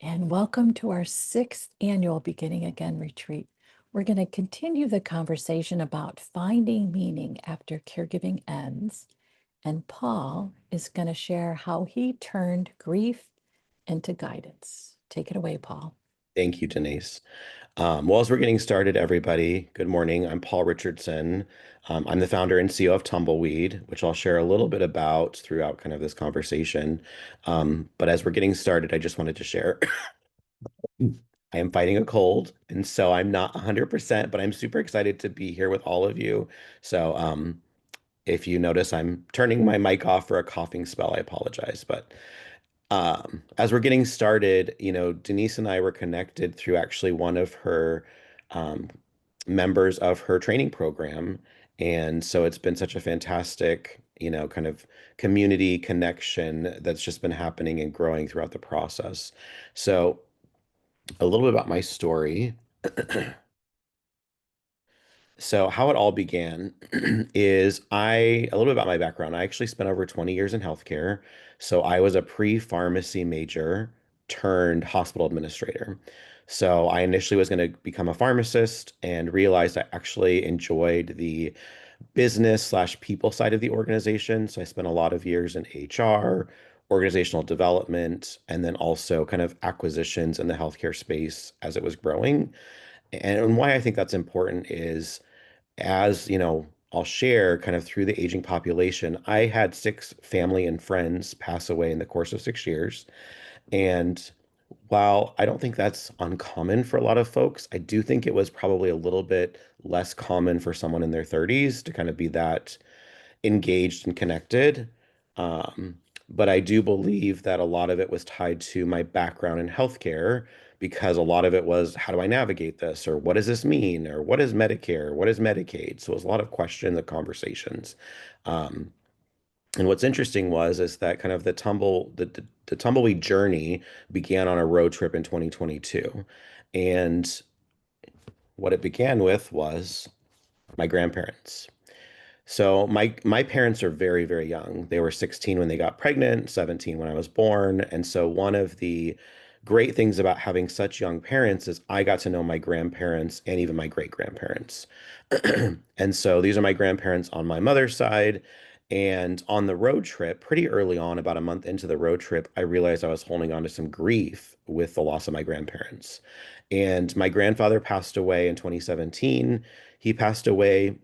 And welcome to our sixth annual Beginning Again retreat. We're going to continue the conversation about finding meaning after caregiving ends. And Paul is going to share how he turned grief into guidance. Take it away, Paul. Thank you, Denise. Well, as we're getting started, everybody, good morning. I'm Paul Richardson. I'm the founder and CEO of Tumbleweed, which I'll share a little bit about throughout kind of this conversation. But as we're getting started, I just wanted to share I am fighting a cold, and so I'm not 100%, but I'm super excited to be here with all of you. So if you notice I'm turning my mic off for a coughing spell, I apologize. But as we're getting started, Denise and I were connected through actually one of her um, members of her training program. And so it's been such a fantastic, kind of community connection that's just been happening and growing throughout the process. So a little bit about my story. So how it all began is a little bit about my background. I actually spent over 20 years in healthcare. So I was a pre-pharmacy major turned hospital administrator. So I initially was going to become a pharmacist and realized I actually enjoyed the business slash people side of the organization. So I spent a lot of years in HR, organizational development, and then also kind of acquisitions in the healthcare space as it was growing. And why I think that's important is I'll share kind of through the aging population. I had six family and friends pass away in the course of 6 years. And while I don't think that's uncommon for a lot of folks, I do think it was probably a little bit less common for someone in their 30s to kind of be that engaged and connected. Um, but I do believe that a lot of it was tied to my background in healthcare because a lot of it was, how do I navigate this? Or what does this mean? Or what is Medicare? What is Medicaid? So it was a lot of questions and conversations. Um, and what's interesting is that kind of the tumbleweed journey began on a road trip in 2022. And what it began with was my grandparents. So my parents are very, very young. They were 16 when they got pregnant, 17 when I was born. And so one of the great things about having such young parents is I got to know my grandparents and even my great grandparents. And so these are my grandparents on my mother's side. And on the road trip, pretty early on, about a month into the road trip, I realized I was holding on to some grief with the loss of my grandparents. And my grandfather passed away in 2017. He passed away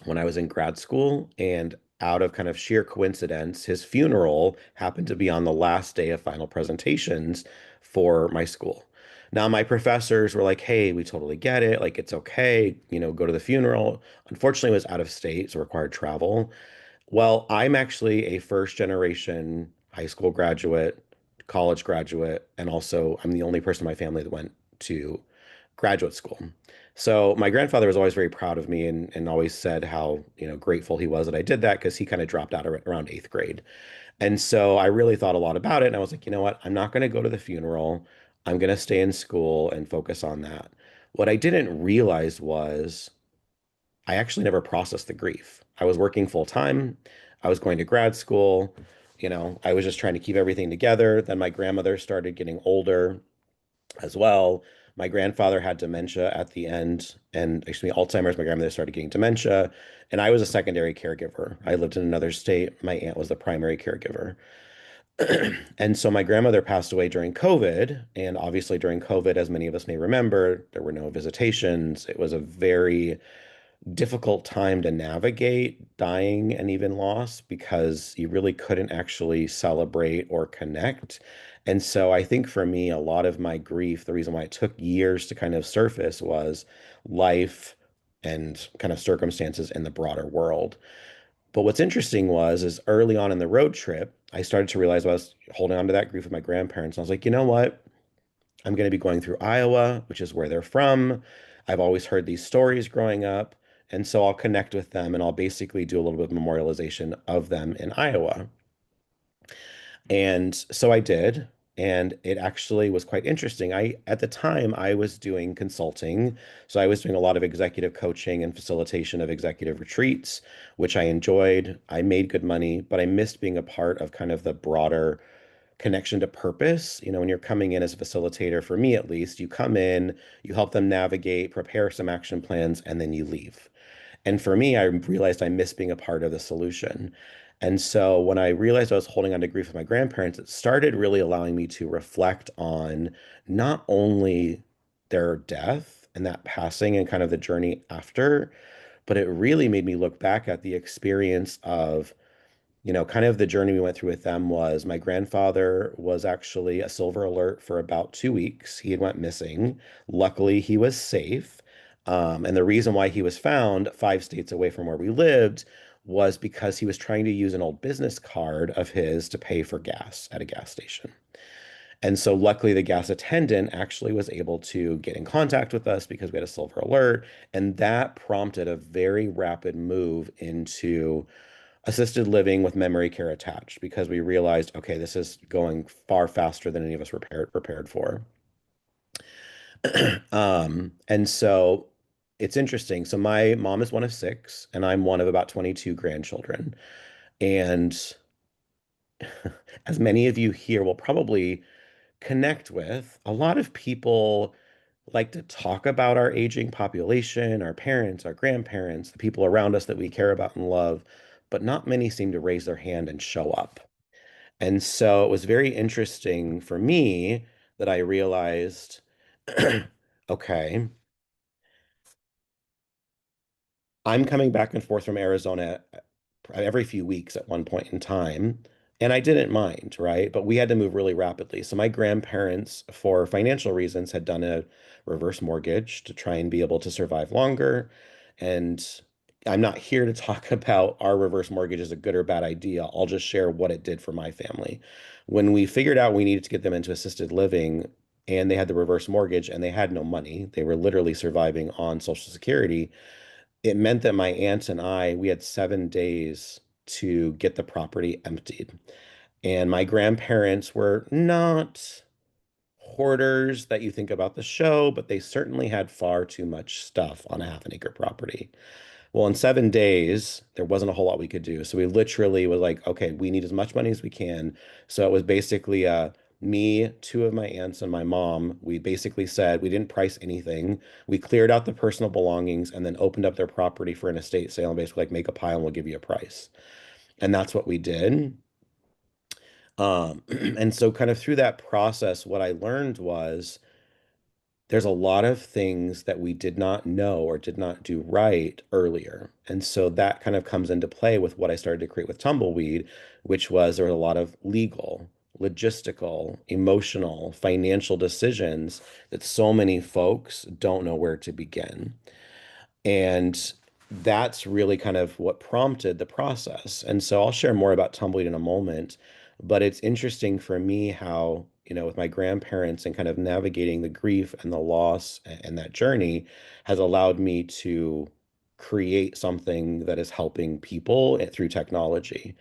when I was in grad school, and out of kind of sheer coincidence, his funeral happened to be on the last day of final presentations for my school. Now, my professors were like, hey, we totally get it. Like, it's okay, go to the funeral. Unfortunately, it was out of state, so required travel. Well, I'm actually a first generation high school graduate, college graduate, and also I'm the only person in my family that went to graduate school. So my grandfather was always very proud of me and always said how, grateful he was that I did that because he kind of dropped out around eighth grade. And so I really thought a lot about it. And I was like, you know what? I'm not going to go to the funeral. I'm going to stay in school and focus on that. What I didn't realize was I actually never processed the grief. I was working full time. I was going to grad school. I was just trying to keep everything together. Then my grandmother started getting older as well. My grandfather had dementia at the end, and actually Alzheimer's. My grandmother started getting dementia, and I was a secondary caregiver. I lived in another state. My aunt was the primary caregiver. And so my grandmother passed away during COVID. And obviously, during COVID, as many of us may remember, there were no visitations. It was a very difficult time to navigate dying and even loss because you really couldn't actually celebrate or connect. And so I think for me, a lot of my grief, the reason why it took years to kind of surface was life and kind of circumstances in the broader world. But what's interesting is early on in the road trip, I started to realize I was holding on to that grief with my grandparents. I was like, you know what? I'm going to be going through Iowa, which is where they're from. I've always heard these stories growing up. And so I'll connect with them and I'll basically do a little bit of memorialization of them in Iowa. And so I did. And it actually was quite interesting. At the time, I was doing consulting. So I was doing a lot of executive coaching and facilitation of executive retreats, which I enjoyed. I made good money, but I missed being a part of kind of the broader connection to purpose. When you're coming in as a facilitator, for me at least, you come in, you help them navigate, prepare some action plans, and then you leave. And for me, I realized I missed being a part of the solution. And so when I realized I was holding on to grief with my grandparents, it started really allowing me to reflect on not only their death and that passing and kind of the journey after, but it really made me look back at the experience of kind of the journey we went through with them. Was my grandfather was actually a silver alert for about 2 weeks. He had went missing. Luckily, he was safe. And the reason why he was found 5 states away from where we lived was because he was trying to use an old business card of his to pay for gas at a gas station. And so luckily the gas attendant actually was able to get in contact with us because we had a silver alert. And that prompted a very rapid move into assisted living with memory care attached because we realized, okay, this is going far faster than any of us were prepared for. And so it's interesting. So my mom is one of six, and I'm one of about 22 grandchildren. And as many of you here will probably connect with, a lot of people like to talk about our aging population, our parents, our grandparents, the people around us that we care about and love, but not many seem to raise their hand and show up. And so it was very interesting for me that I realized, okay, I'm coming back and forth from Arizona every few weeks at one point in time. And I didn't mind, right? But we had to move really rapidly. So my grandparents, for financial reasons, had done a reverse mortgage to try and be able to survive longer. And I'm not here to talk about our reverse mortgage is a good or bad idea. I'll just share what it did for my family. When we figured out we needed to get them into assisted living and they had the reverse mortgage and they had no money, they were literally surviving on Social Security. It meant that my aunt and we had 7 days to get the property emptied. And my grandparents were not hoarders that you think about the show, but they certainly had far too much stuff on a half an acre property. Well, in 7 days, there wasn't a whole lot we could do. So we literally was like, okay, we need as much money as we can. So it was basically me, two of my aunts, and my mom. We basically said we didn't price anything. We cleared out the personal belongings and then opened up their property for an estate sale and basically like make a pile and we'll give you a price. And that's what we did. And so kind of through that process, what I learned was there's a lot of things that we did not know or did not do right earlier. And so that kind of comes into play with what I started to create with Tumbleweed, which was there were a lot of legal, logistical, emotional, financial decisions that so many folks don't know where to begin. And that's really kind of what prompted the process. And so I'll share more about Tumbleweed in a moment, but it's interesting for me how, with my grandparents and kind of navigating the grief and the loss and that journey has allowed me to create something that is helping people through technology.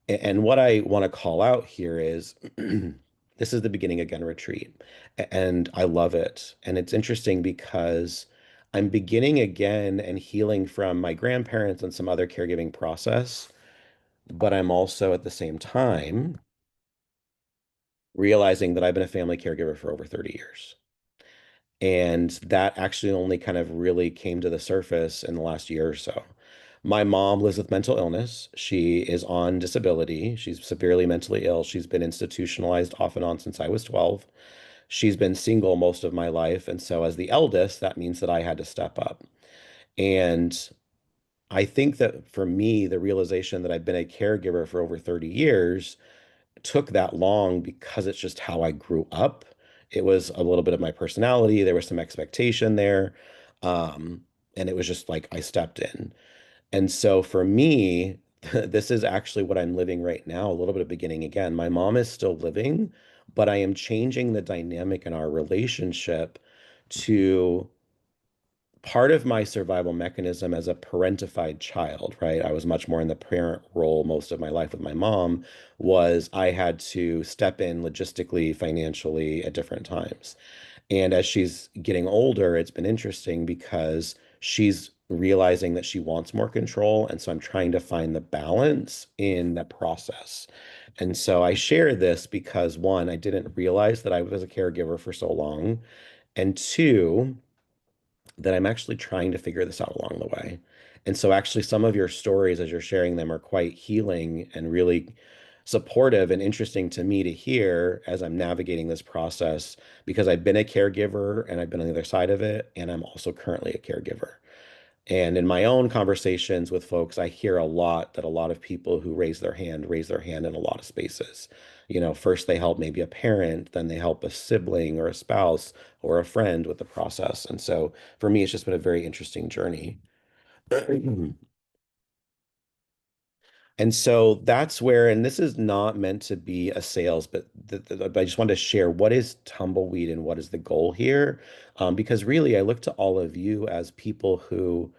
And what I want to call out here is this is the Beginning Again retreat, and I love it. And it's interesting because I'm beginning again and healing from my grandparents and some other caregiving process, but I'm also at the same time realizing that I've been a family caregiver for over 30 years. And that actually only kind of really came to the surface in the last year or so. My mom lives with mental illness. She is on disability. She's severely mentally ill. She's been institutionalized off and on since I was 12. She's been single most of my life. And so, as the eldest, that means that I had to step up. And I think that for me, the realization that I've been a caregiver for over 30 years took that long because it's just how I grew up. It was a little bit of my personality. There was some expectation there. Um, and it was just like I stepped in. And so for me, this is actually what I'm living right now, a little bit of beginning again. My mom is still living, but I am changing the dynamic in our relationship to part of my survival mechanism as a parentified child, right? I was much more in the parent role most of my life with my mom, was I had to step in logistically, financially at different times. And as she's getting older, it's been interesting because she's realizing that she wants more control. And so I'm trying to find the balance in the process. And so I share this because one, I didn't realize that I was a caregiver for so long. And two, that I'm actually trying to figure this out along the way. And so actually some of your stories as you're sharing them are quite healing and really supportive and interesting to me to hear as I'm navigating this process because I've been a caregiver and I've been on the other side of it, and I'm also currently a caregiver. And in my own conversations with folks, I hear a lot that a lot of people who raise their hand in a lot of spaces. You know, first they help maybe a parent, then they help a sibling or a spouse or a friend with the process. And so for me, it's just been a very interesting journey. And so that's where, and this is not meant to be a sales, but I just wanted to share what is Tumbleweed and what is the goal here. Because really, I look to all of you as people who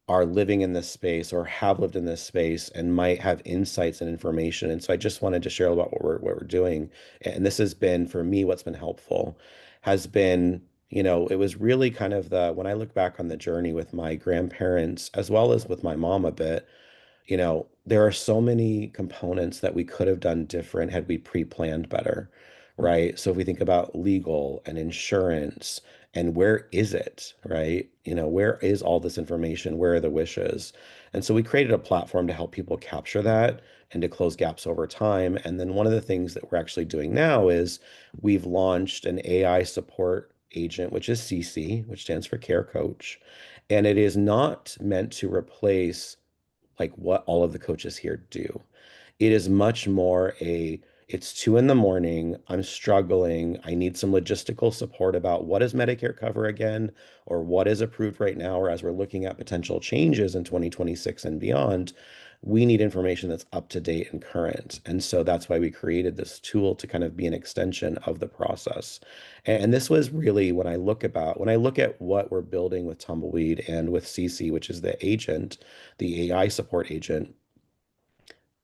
are living in this space or have lived in this space and might have insights and information. And so I just wanted to share about what we're doing. And this has been for me what's been helpful has been, it was really kind of the when I look back on the journey with my grandparents as well as with my mom a bit, there are so many components that we could have done different had we pre-planned better, right? So if we think about legal and insurance and where is it, right? Where is all this information? Where are the wishes? And so we created a platform to help people capture that and to close gaps over time. And then one of the things that we're actually doing now is we've launched an AI support agent, which is CC, which stands for Care Coach. And it is not meant to replace like what all of the coaches here do. It is much more it's 2 in the morning. I'm struggling. I need some logistical support about what does Medicare cover again, or what is approved right now, or as we're looking at potential changes in 2026 and beyond, we need information that's up to date and current. And so that's why we created this tool to kind of be an extension of the process. And this was really when I look at what we're building with Tumbleweed and with CC, which is the agent, the AI support agent,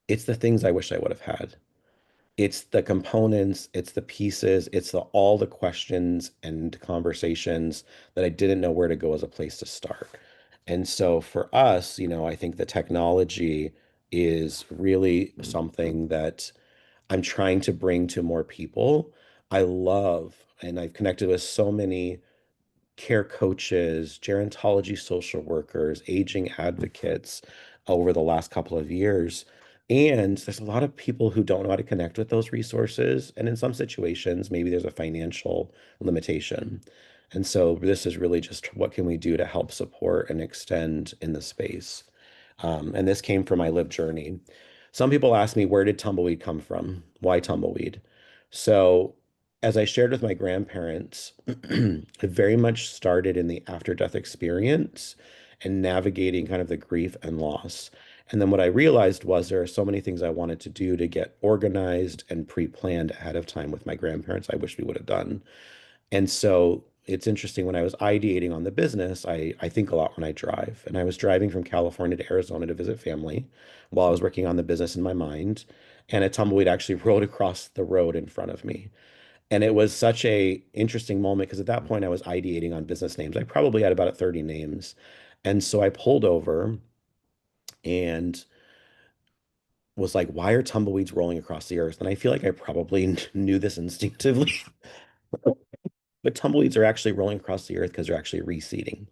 it's the things I wish I would have had. It's the components, it's the pieces, it's all the questions and conversations that I didn't know where to go as a place to start. And so for us, I think the technology is really something that I'm trying to bring to more people. I love, and I've connected with so many care coaches, gerontology social workers, aging advocates over the last couple of years. And there's a lot of people who don't know how to connect with those resources. And in some situations, maybe there's a financial limitation. And so this is really just what can we do to help support and extend in the space. And this came from my lived journey. Some people ask me, where did tumbleweed come from? Why tumbleweed? So, as I shared with my grandparents, it very much started in the after death experience and navigating kind of the grief and loss. And then what I realized was there are so many things I wanted to do to get organized and pre-planned ahead of time with my grandparents I wish we would have done. And so it's interesting when I was ideating on the business, I think a lot when I drive. And I was driving from California to Arizona to visit family while I was working on the business in my mind. And a tumbleweed actually rode across the road in front of me. And it was such a interesting moment because at that point I was ideating on business names. I probably had about 30 names. And so I pulled over and was like, why are tumbleweeds rolling across the earth? And I feel like I probably knew this instinctively, but tumbleweeds are actually rolling across the earth because they're actually reseeding.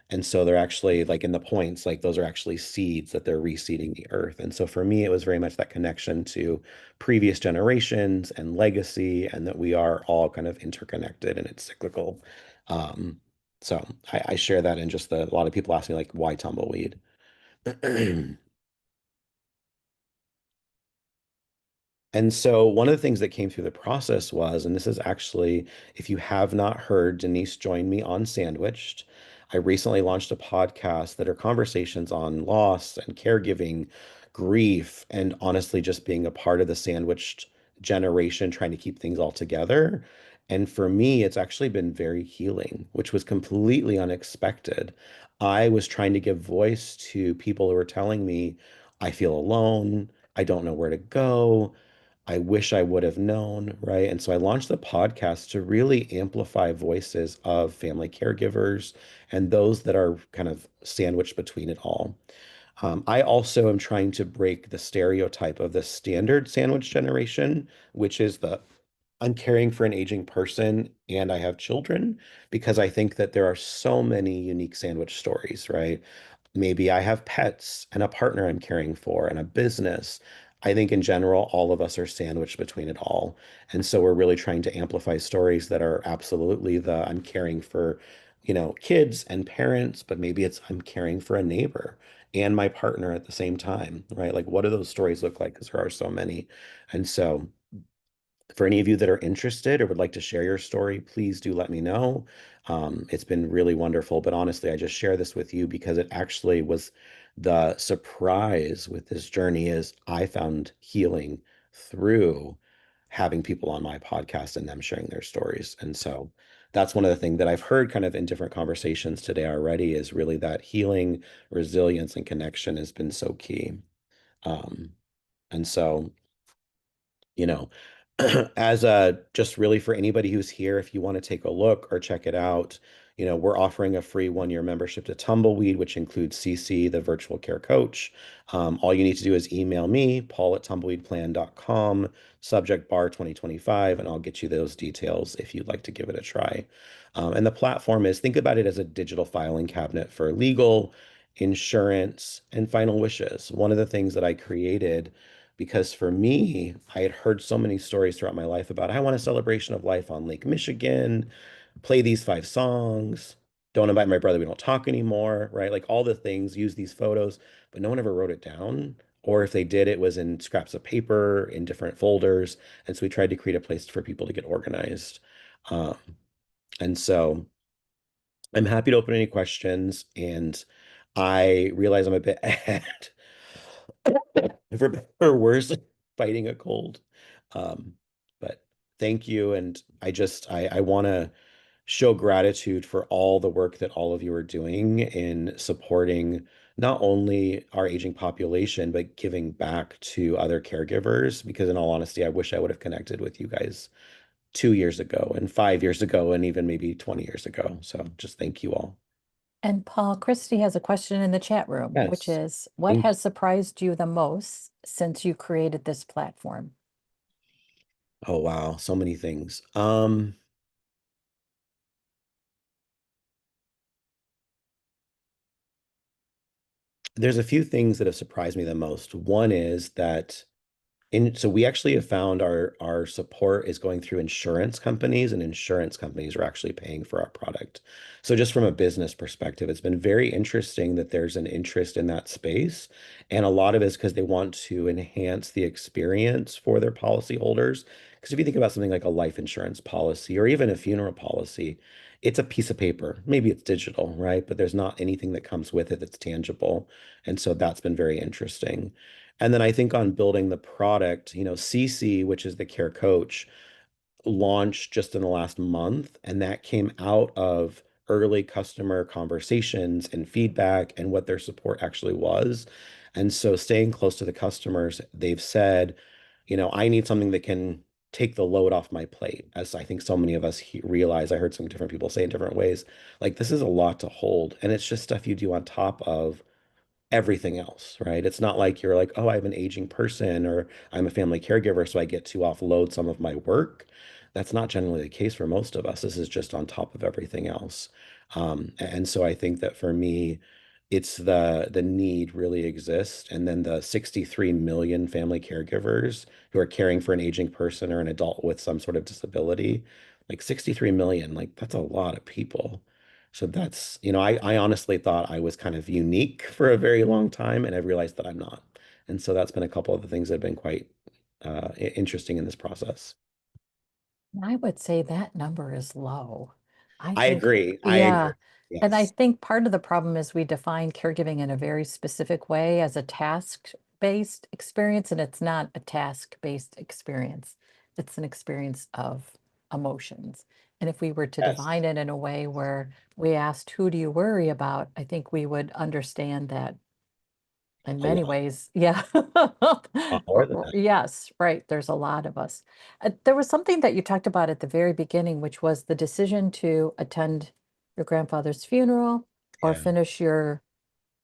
And so they're actually like in the points, like those are actually seeds that they're reseeding the earth. And so for me, it was very much that connection to previous generations and legacy, and that we are all kind of interconnected and it's cyclical. Um, so I share that in just a lot of people ask me like, why tumbleweed? And so one of the things that came through the process was, and this is actually, if you have not heard, Denise joined me on Sandwiched. I recently launched a podcast that are conversations on loss and caregiving, grief, and honestly just being a part of the sandwiched generation, trying to keep things all together. And for me, it's actually been very healing, which was completely unexpected. I was trying to give voice to people who were telling me, I feel alone. I don't know where to go. I wish I would have known, right? And so I launched the podcast to really amplify voices of family caregivers and those that are kind of sandwiched between it all. I also am trying to break the stereotype of the standard sandwich generation, which is the I'm caring for an aging person and I have children, because I think that there are so many unique sandwich stories, right? Maybe I have pets and a partner I'm caring for and a business. I think in general, all of us are sandwiched between it all. And so we're really trying to amplify stories that are absolutely the I'm caring for, kids and parents, but maybe it's I'm caring for a neighbor and my partner at the same time, right? Like, what do those stories look like? Because there are so many. And so, for any of you that are interested or would like to share your story, please do let me know. It's been really wonderful. But honestly, I just share this with you because it actually was the surprise with this journey is I found healing through having people on my podcast and them sharing their stories. And so that's one of the things that I've heard kind of in different conversations today already is really that healing, resilience, and connection has been so key. Um, and so you know, as just really for anybody who's here, if you want to take a look or check it out, we're offering a free 1 year membership to Tumbleweed, which includes CC, the virtual care coach. All you need to do is email me, paul@tumbleweedplan.com, subject bar 2025, and I'll get you those details if you'd like to give it a try. And the platform is think about it as a digital filing cabinet for legal, insurance, and final wishes. One of the things that I created because for me, I had heard so many stories throughout my life about I want a celebration of life on Lake Michigan, play these 5 songs, don't invite my brother, we don't talk anymore, right? Like all the things, use these photos, but no one ever wrote it down. Or if they did, it was in scraps of paper in different folders. And so we tried to create a place for people to get organized. Um, and so I'm happy to open any questions. And I realize I'm a bit ahead for better or worse, fighting a cold. Um, but thank you. And I want to show gratitude for all the work that all of you are doing in supporting not only our aging population, but giving back to other caregivers. Because in all honesty, I wish I would have connected with you guys 2 years ago and 5 years ago, and even maybe 20 years ago. So just thank you all. And Paul, Christy has a question in the chat room, which Yes. is, what Thank has surprised you the most since you created this platform? Oh, wow. So many things. There's a few things that have surprised me the most. One is that so we actually have found our support is going through insurance companies, and insurance companies are actually paying for our product. So just from a business perspective, it's been very interesting that there's an interest in that space. And a lot of it is because they want to enhance the experience for their policyholders. Because if you think about something like a life insurance policy or even a funeral policy, it's a piece of paper. Maybe it's digital, right? But there's not anything that comes with it that's tangible. And so that's been very interesting. And then I think on building the product, CC, which is the care coach, launched just in the last month, and that came out of early customer conversations and feedback and what their support actually was. And so staying close to the customers, they've said, I need something that can take the load off my plate, as I think so many of us realize. I heard some different people say in different ways, like this is a lot to hold, and it's just stuff you do on top of everything else, right? It's not like you're like, oh, I have an aging person or I'm a family caregiver, so I get to offload some of my work. That's not generally the case for most of us. This is just on top of everything else. And so I think that for me, it's the need really exists. And then the 63 million family caregivers who are caring for an aging person or an adult with some sort of disability, like 63 million, like that's a lot of people. So that's, I honestly thought I was kind of unique for a very long time, and I've realized that I'm not. And so that's been a couple of the things that have been quite interesting in this process. I would say that number is low. I I think, agree. I agree. yeah. And I Yes. think part of the problem is we define caregiving in a very specific way as a task-based experience, and it's not a task-based experience. It's an experience of emotions. And if we were to Yes. define it in a way where we asked, who do you worry about? I think we would understand that in A many lot, ways. Yeah. more than that. Yes, right. There's a lot of us. There was something that you talked about at the very beginning, which was the decision to attend your grandfather's funeral or Yeah. finish your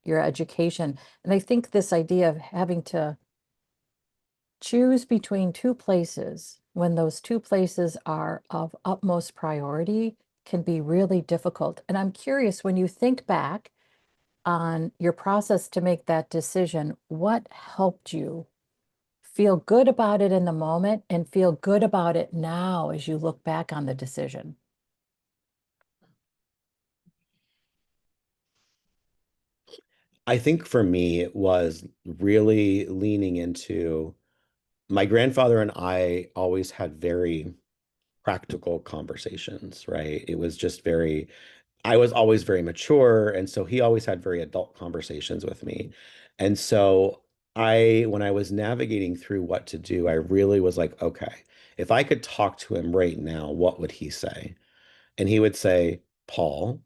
education. And I think this idea of having to choose between two places when those two places are of utmost priority can be really difficult. And I'm curious, when you think back on your process to make that decision, what helped you feel good about it in the moment and feel good about it now as you look back on the decision? I think for me, it was really leaning into my grandfather and I always had very practical conversations, right? It was just very, I was always very mature. And so he always had very adult conversations with me. And so when I was navigating through what to do, I really was like, okay, if I could talk to him right now, what would he say? And he would say, Paul,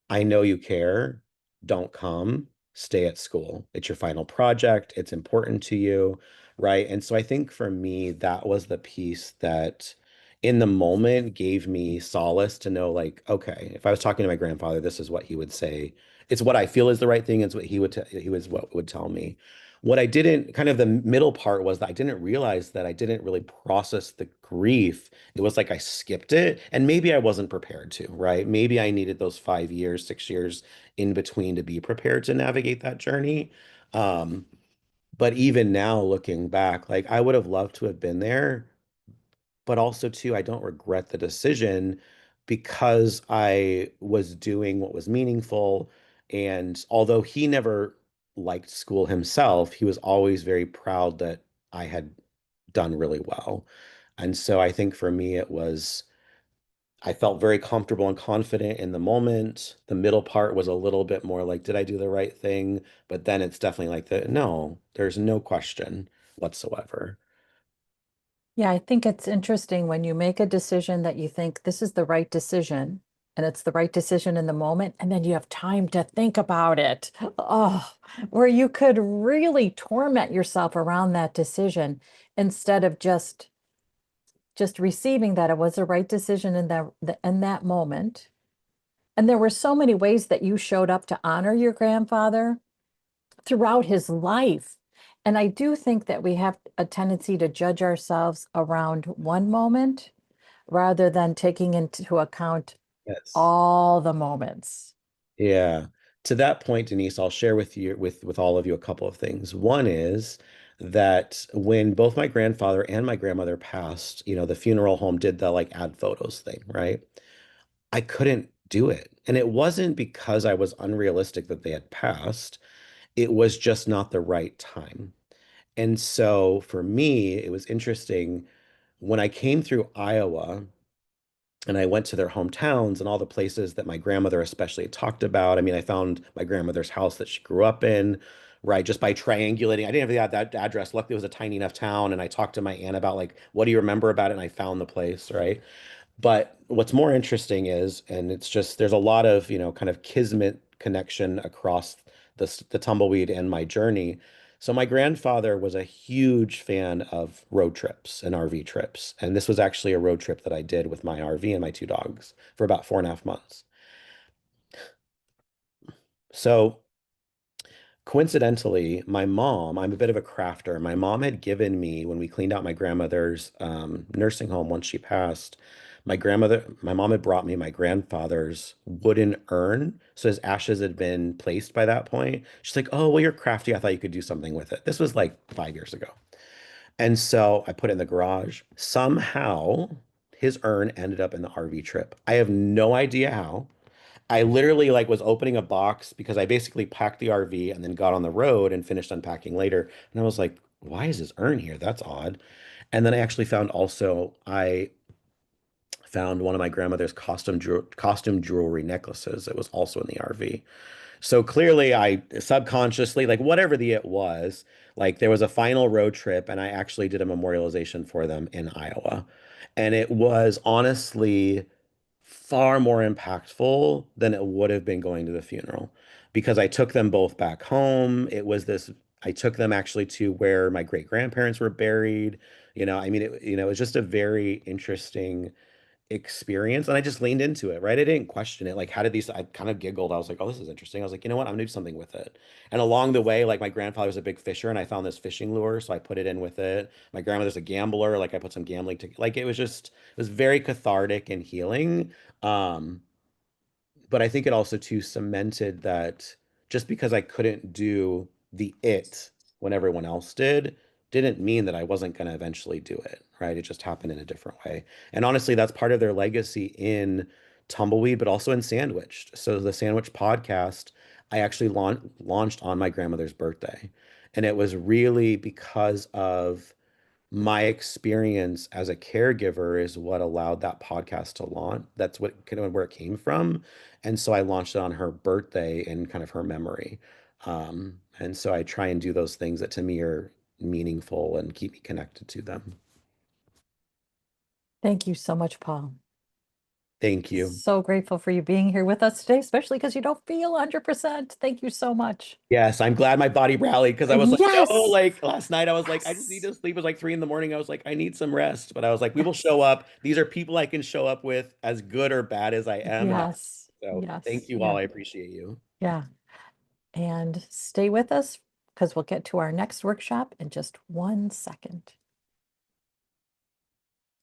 I know you care. Don't come. Stay at school. It's your final project. It's important to you, right? And so I think for me, that was the piece that in the moment gave me solace to know, like, okay, if I was talking to my grandfather, this is what he would say. It's what I feel is the right thing. It's what he was what would tell me. What I didn't, kind of the middle part was that I didn't realize that I didn't really process the grief. It was like I skipped it, and maybe I wasn't prepared to, right? Maybe I needed those 5 years, 6 years in between to be prepared to navigate that journey. Um, but even now, looking back, like I would have loved to have been there, but also too, I don't regret the decision because I was doing what was meaningful. And although he never liked school himself, he was always very proud that I had done really well. And so I think for me, I felt very comfortable and confident in the moment. The middle part was a little bit more like, did I do the right thing? But then it's definitely like no, there's no question whatsoever. Yeah, I think it's interesting when you make a decision that you think this is the right decision and it's the right decision in the moment, and then you have time to think about it. Oh, where you could really torment yourself around that decision instead of just receiving that it was the right decision in that moment. And there were so many ways that you showed up to honor your grandfather throughout his life. And I do think that we have a tendency to judge ourselves around one moment rather than taking into account Yes. all the moments. Yeah. To that point, Denise, I'll share with you with all of you a couple of things. One is that when both my grandfather and my grandmother passed, the funeral home did the like add photos thing, right? I couldn't do it. And it wasn't because I was unrealistic that they had passed. It was just not the right time. And so for me, it was interesting when I came through Iowa and I went to their hometowns and all the places that my grandmother especially talked about. I mean, I found my grandmother's house that she grew up in, right? Just by triangulating. I didn't have that address. Luckily, it was a tiny enough town. And I talked to my aunt about like, what do you remember about it? And I found the place, right? But what's more interesting is, and it's just there's a lot of, kind of kismet connection across the tumbleweed and my journey. So my grandfather was a huge fan of road trips and RV trips. And this was actually a road trip that I did with my RV and my two dogs for about 4.5 months. So coincidentally, I'm a bit of a crafter. My mom had given me, when we cleaned out my grandmother's nursing home once she passed, my mom had brought me my grandfather's wooden urn. So his ashes had been placed by that point. She's like, oh, well, you're crafty. I thought you could do something with it. This was like 5 years ago. And so I put it in the garage. Somehow his urn ended up in the RV trip. I have no idea how. I literally like was opening a box because I basically packed the RV and then got on the road and finished unpacking later. And I was like, why is this urn here? That's odd. And then I actually I found one of my grandmother's costume jewelry necklaces. It was also in the RV. So clearly I subconsciously, like whatever the it was, like there was a final road trip and I actually did a memorialization for them in Iowa. And it was honestly far more impactful than it would have been going to the funeral because I took them both back home. I took them actually to where my great grandparents were buried. I mean, it was just a very interesting experience, and I just leaned into it, right? I didn't question it. Like, how did these, I kind of giggled. I was like, oh, this is interesting. I was like, you know what? I'm gonna do something with it. And along the way, like my grandfather was a big fisher and I found this fishing lure, so I put it in with it. My grandmother's a gambler, like I put some gambling to, like, it was very cathartic and healing. Um, but I think it also too cemented that just because I couldn't do the it when everyone else didn't mean that I wasn't going to eventually do it, right? It just happened in a different way. And honestly, that's part of their legacy in Tumbleweed, but also in Sandwiched. So the Sandwich podcast, I actually launched on my grandmother's birthday. And it was really because of my experience as a caregiver is what allowed that podcast to launch. That's what kind of where it came from. And so I launched it on her birthday in kind of her memory. And so I try and do those things that to me are meaningful and keep me connected to them. Thank you so much, Paul. Thank you. So grateful for you being here with us today, especially because you don't feel 100%. Thank you so much. Yes, I'm glad my body rallied because I was like, no, Yes. like last night I was like, I just need Yes. to sleep. It was like 3 in the morning. I was like, I need some rest. But I was like, we will show up. These are people I can show up with as good or bad as I am. And Yes. so thank Yes. you all. Yeah. I appreciate you. Yeah. And stay with us because we'll get to our next workshop in just 1 second.